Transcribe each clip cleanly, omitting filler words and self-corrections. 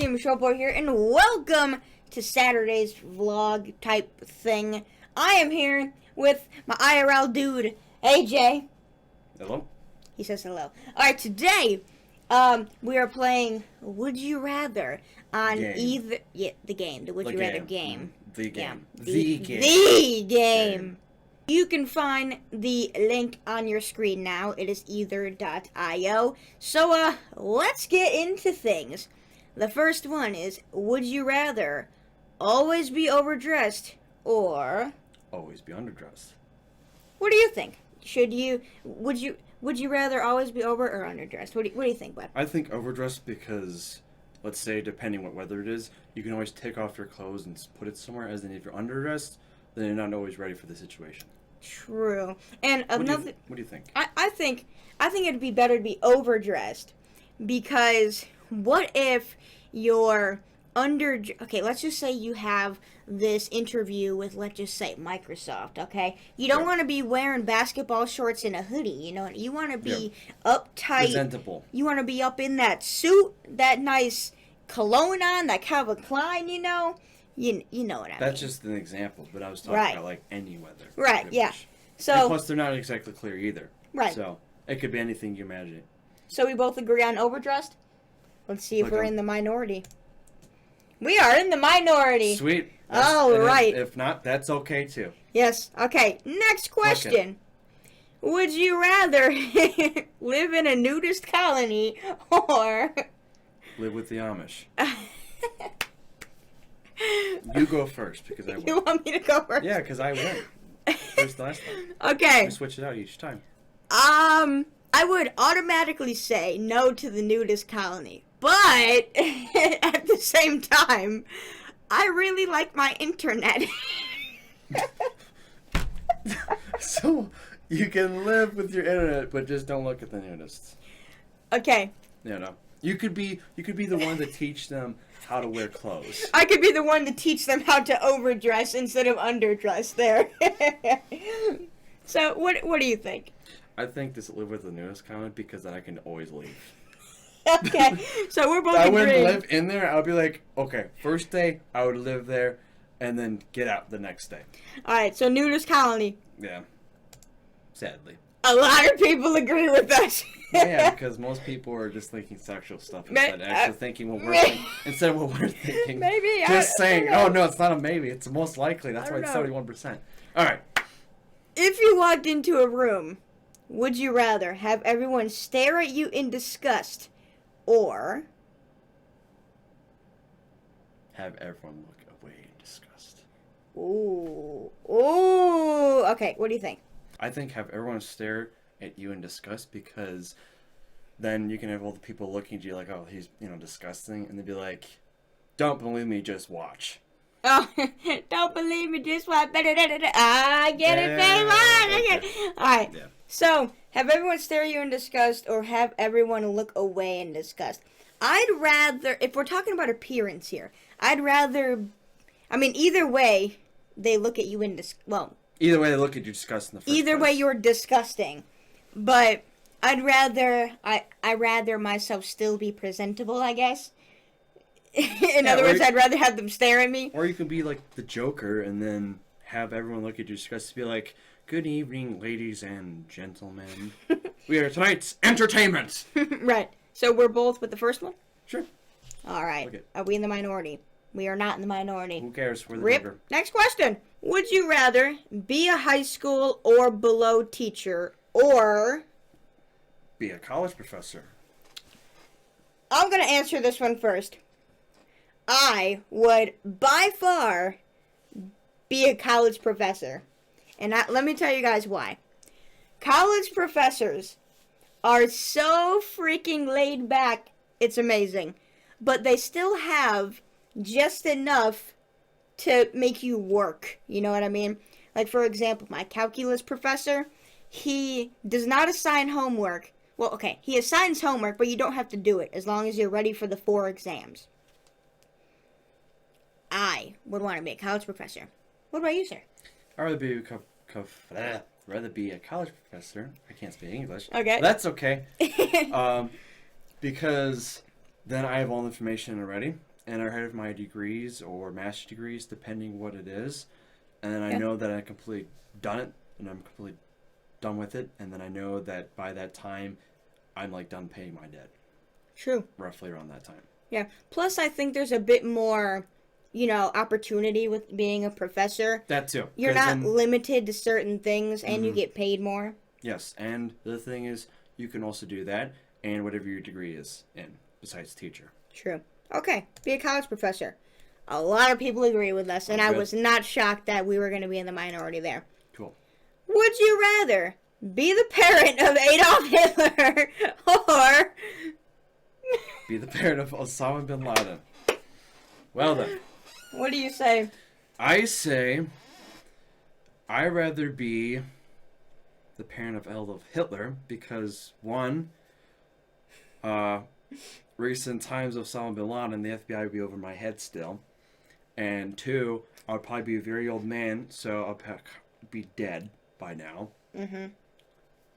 CMShortboy here, and welcome to Saturday's vlog type thing. I am here with my IRL dude, AJ. Hello. He says hello. Alright, today, we are playing Would You Rather on the game. The Would You Rather game. The game. Yeah. The game. The game. You can find the link on your screen now. It is either.io. So, let's get into things. The first one is, would you rather always be overdressed or always be underdressed? What do you think? Would you rather always be over or underdressed? What do you think, bud? I think overdressed because, let's say, depending what weather it is, you can always take off your clothes and put it somewhere. As in, if you're underdressed, then you're not always ready for the situation. True. And another. What do you think? I think it'd be better to be overdressed, because what if you're okay, let's just say you have this interview with, let's just say, Microsoft, okay? You don't want to be wearing basketball shorts and a hoodie, you know? You want to be uptight. Presentable. You want to be up in that suit, that nice cologne on, that Calvin Klein, you know? You know what I mean. That's just an example, but I was talking about, like, any weather. Right, yeah. Much. So, and plus, they're not exactly clear either. Right. So, it could be anything you imagine. So we both agree on overdressed? Let's see if we're in the minority. We are in the minority. Sweet. All right. If not, that's okay too. Yes. Okay. Next question. Okay. Would you rather live in a nudist colony or live with the Amish? You go first because I win. You want me to go first? Yeah, because I win. First last time. Okay. We switch it out each time. I would automatically say no to the nudist colony. But at the same time, I really like my internet. So you can live with your internet, but just don't look at the nudists. Okay. Yeah, no. You could be the one to teach them how to wear clothes. I could be the one to teach them how to overdress instead of underdress there. So what do you think? I think just live with the nudist colony because then I can always leave. Okay, so we're both agreeing. I wouldn't live in there. I would be like, okay, first day I would live there, and then get out the next day. All right, so nudist colony. Yeah, sadly. A lot of people agree with us. Yeah, because most people are just thinking sexual stuff instead of actually thinking what we're thinking. Instead of what we're thinking. Maybe. Just saying, oh, no, it's not a maybe. It's most likely. That's why it's 71%. All right. If you walked into a room, would you rather have everyone stare at you in disgust or have everyone look away in disgust? Ooh. Okay, what do you think? I think have everyone stare at you in disgust, because then you can have all the people looking at you like, oh, he's, disgusting, and they'd be like, don't believe me, just watch. Oh, don't believe me, just watch. I get it, baby. All right. Yeah. So, have everyone stare at you in disgust or have everyone look away in disgust? I'd rather, if we're talking about appearance here, either way, they look at you in disgust. Well, either way, they look at you disgusting. Either way, you're disgusting. But I'd rather myself still be presentable, I guess. In other words, I'd rather have them stare at me. Or you could be like the Joker and then have everyone look at you disgusted, be like, good evening, ladies and gentlemen. We are tonight's entertainment. Right. So we're both with the first one? Sure. All right. Okay. Are we in the minority? We are not in the minority. Who cares? We're the Rip. Joker. Next question. Would you rather be a high school or below teacher or be a college professor? I'm going to answer this one first. I would, by far, be a college professor. And let me tell you guys why. College professors are so freaking laid back, it's amazing. But they still have just enough to make you work. You know what I mean? Like, for example, my calculus professor, he does not assign homework. Well, okay, he assigns homework, but you don't have to do it as long as you're ready for the 4 exams. I would want to be a college professor. What about you, sir? I'd rather be a college professor. I can't speak English. Okay. That's okay. Because then I have all the information already, and ahead of my degrees or master's degrees, depending what it is. And then I Yeah. know that I completely done it, and I'm completely done with it. And then I know that by that time, I'm like done paying my debt. True. Roughly around that time. Yeah. Plus, I think there's a bit more, opportunity with being a professor. That too. You're 'Cause not then- limited to certain things, and you Mhm. get paid more. Yes, and the thing is, you can also do that, and whatever your degree is in, besides teacher. True. Okay. Be a college professor. A lot of people agree with us, and I Good. was not shocked that we were going to be in the minority there. Cool. Would you rather be the parent of Adolf Hitler or Be the parent of Osama bin Laden. Well then, what do you say? I say I'd rather be the parent of Adolf Hitler because one, recent times of Osama bin Laden, the FBI would be over my head still, and two, I'd probably be a very old man, so I'll be dead by now. Mm-hmm.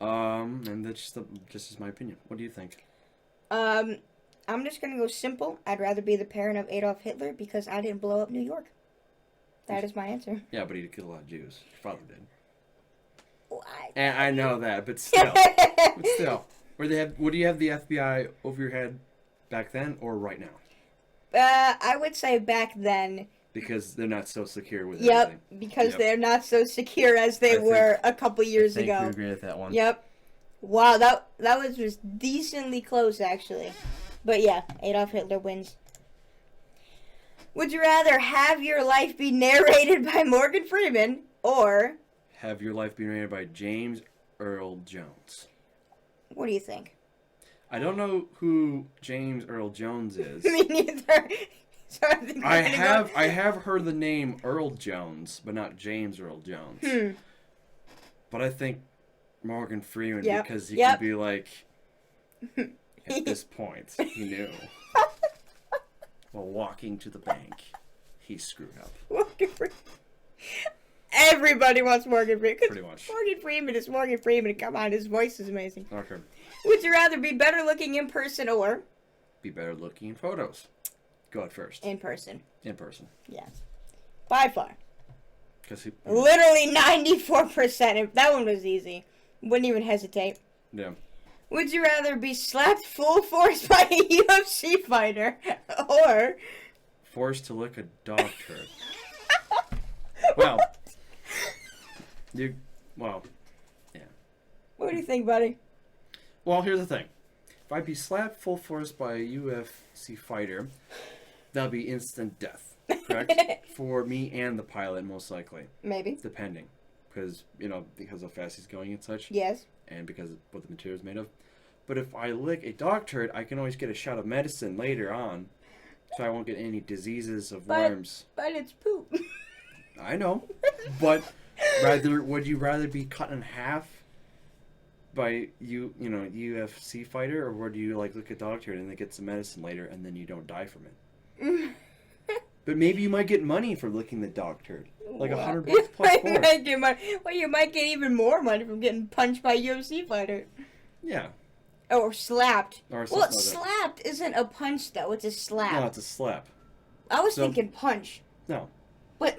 And that's just my opinion. What do you think? I'm just gonna go simple. I'd rather be the parent of Adolf Hitler because I didn't blow up New York. That is my answer. Yeah, but he killed a lot of Jews. Your father did. Why? And I know that, but still. But still. Would you have the FBI over your head back then or right now? I would say back then. Because they're not so secure with Yep, everything. because Yep. they're not so secure as they I think- were a couple years I think we ago. agree with that one. Yep. Wow, that was just decently close, actually. But yeah, Adolf Hitler wins. Would you rather have your life be narrated by Morgan Freeman or Have your life be narrated by James Earl Jones. what do you think? I don't know who James Earl Jones is. Me neither. So I think we're I gonna have heard the name Earl Jones, but not James Earl Jones. go. But I think Morgan Freeman Yep, because he yep. can be like, at this point, he knew. While walking to the bank, he screwed up. Morgan Freeman. Everybody wants Morgan Freeman. 'Cause Pretty much. Morgan Freeman is Morgan Freeman. Come on, his voice is amazing. Okay. Would you rather be better looking in person or Be better looking in photos. Go out first. in person? In person. Yes. By far. Because he. Literally 94%. If that one was easy. Wouldn't even hesitate. Yeah. Would you rather be slapped full force by a UFC fighter or Forced to lick a dog turd. Well. Yeah. what do you think, buddy? Well, here's the thing. If I'd be slapped full force by a UFC fighter, that'd be instant death. Correct? For me and the pilot, most likely. Maybe. Depending. Because how fast he's going and such. Yes. And because of what the material is made of. But if I lick a dog turd, I can always get a shot of medicine later on. So I won't get any diseases of worms. But it's poop. I know. But would you rather be cut in half by UFC fighter, or would you like lick a dog turd and then get some medicine later and then you don't die from it? But maybe you might get money for licking the dog turd. Like $100 plus You more. might get money. Well, you might get even more money from getting punched by a UFC fighter. Yeah. Or slapped. Or Well, something like slapped isn't a punch, though. It's a slap. that. No, it's a slap. I was So- thinking punch. No. But,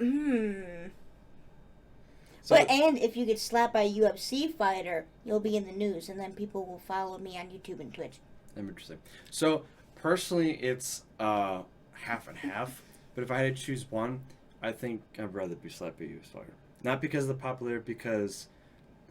So, But, and if you get slapped by a UFC fighter, you'll be in the news, and then people will follow me on YouTube and Twitch. I'm interested. So, personally, it's half and half. But if I had to choose one, I think I'd rather be slapped by a UFC fighter. Not because of the popularity, because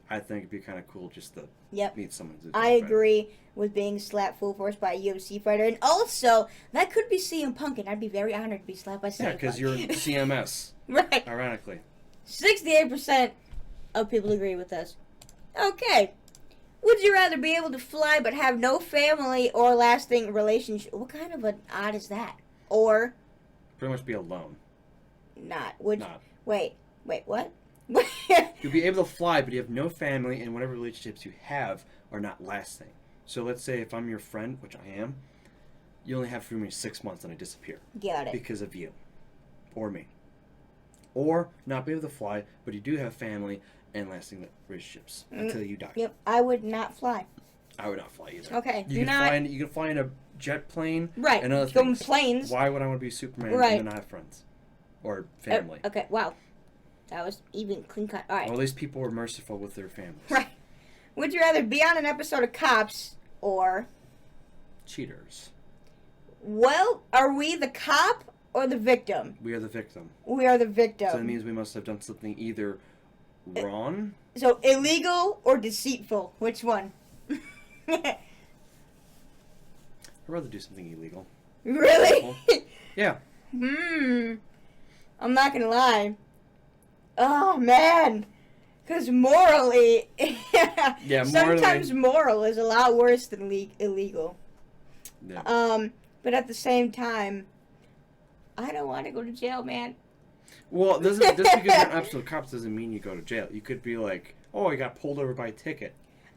I think it'd be kind of cool just to Yep. meet someone who's I agree with being slapped full force by a UFC fighter. And also, that could be CM Punk, and I'd be very honored to be slapped by CM Yeah, Punk. because you're CMS, Right. ironically. 68% of people agree with us. Okay. Would you rather be able to fly but have no family or lasting relationship? What kind of an odd is that? Or Pretty much be alone. not? Would Not. Wait, what? You'll be able to fly, but you have no family, and whatever relationships you have are not lasting. So let's say if I'm your friend, which I am, you only have for me 6 months and I disappear. Got it. Because of you. Or me. Or not be able to fly, but you do have family and lasting relationships until you die. Yep, I would not fly. I would not fly either. Okay, You can fly in a jet plane. Right. And other Go in things. planes. Why would I want to be Superman Right. and not have friends or family? Okay. Wow. That was even clean cut. All right. Well, at least people were merciful with their families. Right. Would you rather be on an episode of Cops or? Cheaters. Well, are we the cop or the victim? We are the victim. We are the victim. So that means we must have done something either wrong. So illegal or deceitful? Which one? I'd rather do something illegal. Really? Yeah. I'm not gonna lie. Oh man, because morally, Yeah, sometimes moral is a lot worse than illegal. Yeah. But at the same time, I don't want to go to jail, man. Well, just because you're an episode of Cops doesn't mean you go to jail. You could be like, oh, I got pulled over by a ticket.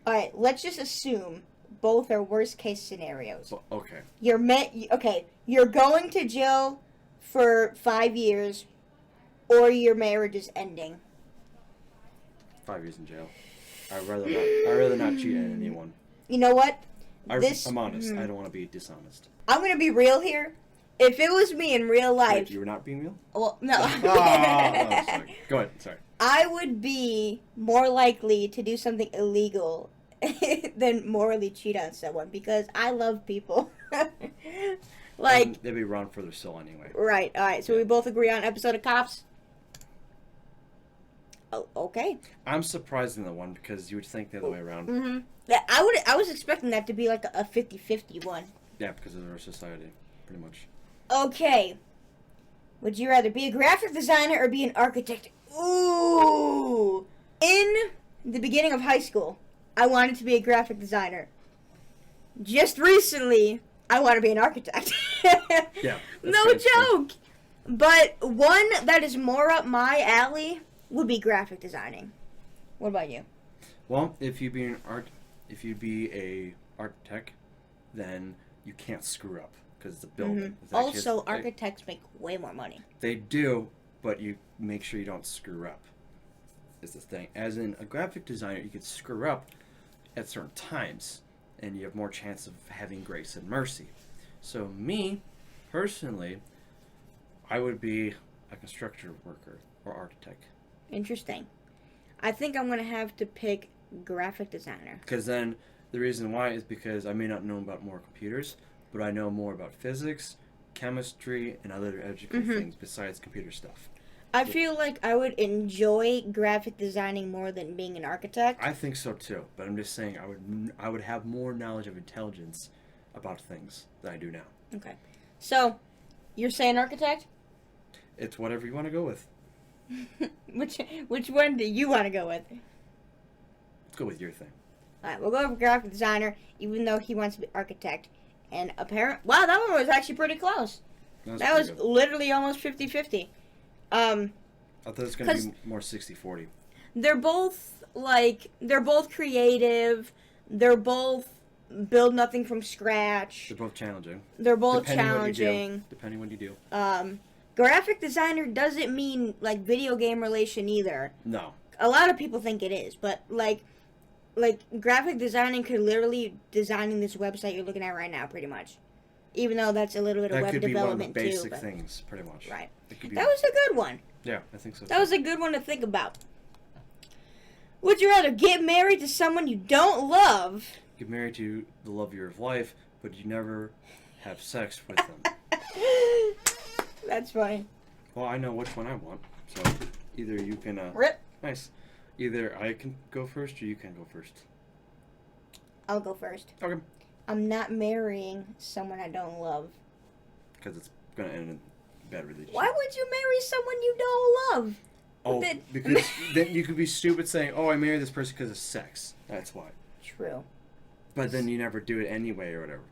All right, let's just assume both are worst case scenarios. Well, okay. You're going to jail for 5 years, or your marriage is ending. 5 years in jail. I'd rather not cheat on anyone. You know what? I'm honest. I don't want to be dishonest. I'm gonna be real here. If it was me in real life, Wait, you were not being real? well, no. Sorry. Go ahead. Sorry. I would be more likely to do something illegal than morally cheat on someone because I love people. Like, they'd be around further still anyway. right. All right. So we both agree on episode of Cops. Oh, okay. I'm surprised in the one because you would think the other way around. Mm-hmm. Yeah, I was expecting that to be like a 50-50 one. Yeah, because of our society, pretty much. Okay. Would you rather be a graphic designer or be an architect? Ooh. In the beginning of high school, I wanted to be a graphic designer. Just recently, I want to be an architect. Yeah. No joke. But one that is more up my alley would be graphic designing. What about you? Well, if you be a architect, then you can't screw up because it's a building. It's Also, architects make way more money. They do, but you make sure you don't screw up. Is the thing. As in a graphic designer, you could screw up at certain times, and you have more chance of having grace and mercy. So me, personally, I would be a construction worker or architect. Interesting. I think I'm going to have to pick graphic designer. Because then the reason why is because I may not know about more computers, but I know more about physics, chemistry, and other educational things besides computer stuff. I feel like I would enjoy graphic designing more than being an architect. I think so too, but I'm just saying I would have more knowledge of intelligence about things than I do now. Okay. So, you're saying architect? It's whatever you want to go with. Which one do you want to go with? Let's go with your thing. Alright, we'll go with graphic designer, even though he wants to be architect. And wow, that one was actually pretty close. That was good. literally almost 50-50. I thought it was going to be more 60-40. They're both creative. They're both build nothing from scratch. They're both challenging. They're both Depending what you do. Graphic designer doesn't mean like video game relation either. No. A lot of people think it is, but like graphic designing could literally designing this website you're looking at right now, pretty much. Even though that's a little bit of web development too. That could be one of the basic things, pretty much. Right. That was a good one. Yeah, I think so. That was a good one to think about. Would you rather get married to someone you don't love? Get married to the love of your life, but you never have sex with them. That's funny. Well, I know which one I want, so either you can... Rip. Nice. Either I can go first or you can go first. I'll go first. Okay. I'm not marrying someone I don't love. Because it's going to end in a bad relationship. Why would you marry someone you don't love? Oh, because then you could be stupid saying, oh, I married this person because of sex. That's why. True. But then you never do it anyway or whatever.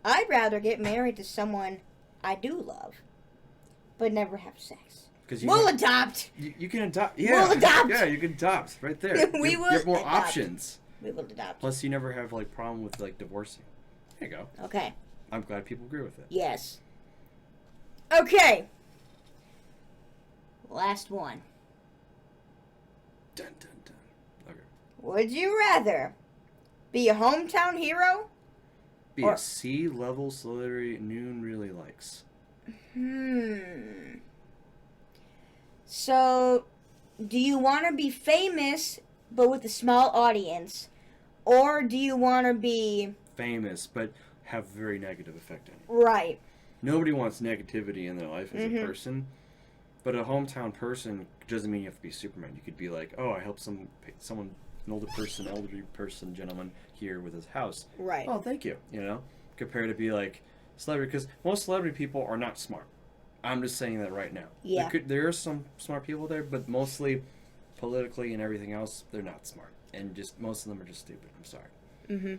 I'd rather get married to someone I do love, but never have sex. We'll adopt. You can adopt. Yeah. We'll adopt. Yeah, you can adopt right there. You have more options. We will adopt. Plus, you never have like problem with like divorcing. There you go. Okay. I'm glad people agree with it. Yes. Okay. Last one. Dun, dun, dun. Okay. Would you rather Be a hometown hero? Be Or- a C-level celebrity Noon really likes. So, do you want to be famous but with a small audience? Or do you want to be... Famous, but have a very negative effect on you. Right. Nobody wants negativity in their life as a person. But a hometown person doesn't mean you have to be Superman. You could be like, oh, I helped someone, an elderly person, gentleman here with his house. Right. Oh, thank you. You know, compared to be like celebrity, because most celebrity people are not smart. I'm just saying that right now. Yeah. There are some smart people there, but mostly politically and everything else, they're not smart, and just most of them are just stupid. I'm sorry.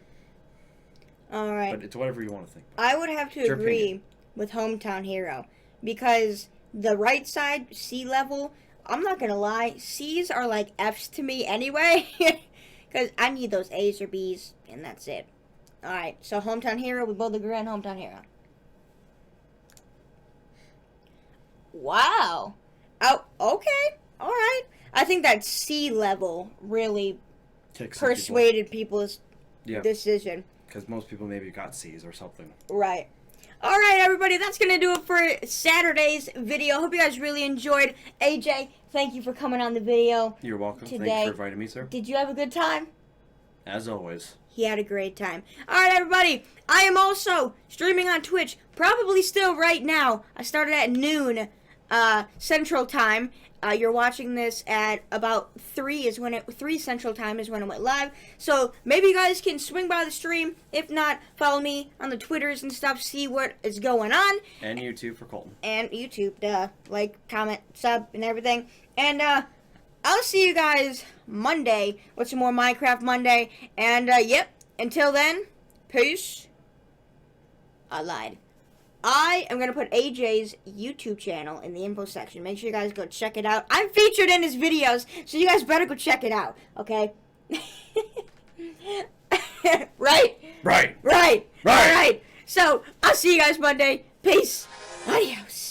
All right. But it's whatever you want to think. I would have to Your agree opinion. with hometown hero because the right side, C level, I'm not going to lie, C's are like F's to me anyway because I need those A's or B's and that's it. All right, so hometown hero, we both agree on hometown hero. Wow. Oh, okay. All right. I think that C level really Kick some people. persuaded people's Yeah, decision. because most people maybe got C's or something. Right. All right, everybody. That's going to do it for Saturday's video. Hope you guys really enjoyed. AJ, thank you for coming on the video. You're welcome. Today. Thanks for inviting me, sir. Did you have a good time? As always. He had a great time. All right, everybody. I am also streaming on Twitch, probably still right now. I started at noon Central Time. You're watching this at about 3 Central Time is when it went live. So maybe you guys can swing by the stream. If not, follow me on the Twitters and stuff, see what is going on. And YouTube for Colton. And YouTube, like, comment, sub, and everything. And I'll see you guys Monday with some more Minecraft Monday. And yep, until then, peace. I lied. I am going to put AJ's YouTube channel in the info section. Make sure you guys go check it out. I'm featured in his videos, so you guys better go check it out, okay? Right? Right. Right. All right. So, I'll see you guys Monday. Peace. Adios.